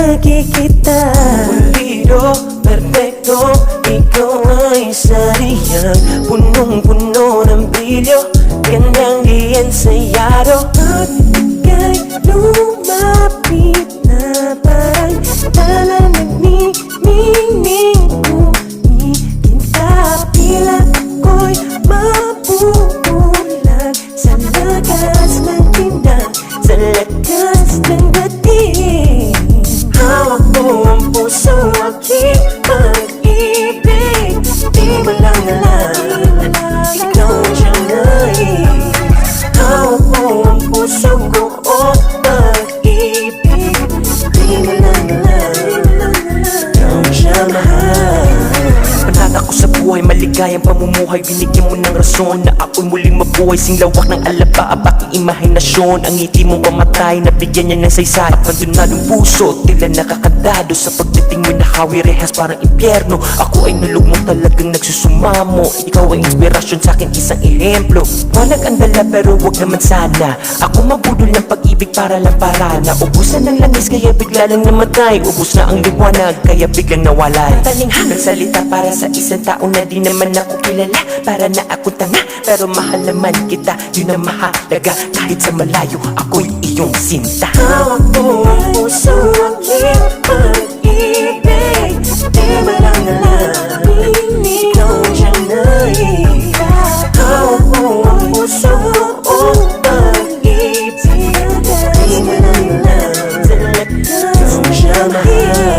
nakikita. Pulido, perfecto, ikaw ay sariyang punong-puno ng brilyo, gandang di ensayado. At ika'y lumapit na parang talagang nagniningning kumikinta. Tila ako'y mapupulag sa lakas ng tinang, Sa lakas ng dating, hawak mo ang puso, aking pag-ibig. Di mo lang alam, ikaw ang siyang nais. Hawak mo ang puso ko, oh pag-ibig. Di mo lang alam, ikaw ang siyang mahal. panata ko sa buhay, maligayang pamumuhay. Binigyan mo ng rason na ako'y muling mabuhay. Singlawak ng alaba, abaking imahinasyon. Ang ngiti mong pamatay, nabigyan niya ng saysay. Abandonadong puso, tila nakakadado. Sa pagdating mo'y nakawi rehas parang impyerno. Ako ay nalugmok, talagang nagsusumamo. Ikaw ay inspirasyon sa'kin, isang ehemplo. Walang ang dala pero wag naman sana ako mabudol ng pag-ibig para lang para na ubusan ng langis, kaya bigla lang namatay. Ubus na ang liwanag, kaya biglang nawalay. Talinghanang salita para sa isang tao na di naman ako kilala. Para na ako tanga, pero mahal naman kita. Yun ang mahalaga, kahit sa malayo ako'y iyong sinta. Hawak mo ang puso, aking pag-ibig. Di mo lang alam, ikaw ang siyang nais. Hawak mo ang puso, oh pag-ibig. Di mo lang alam, ikaw ang siyang mahal.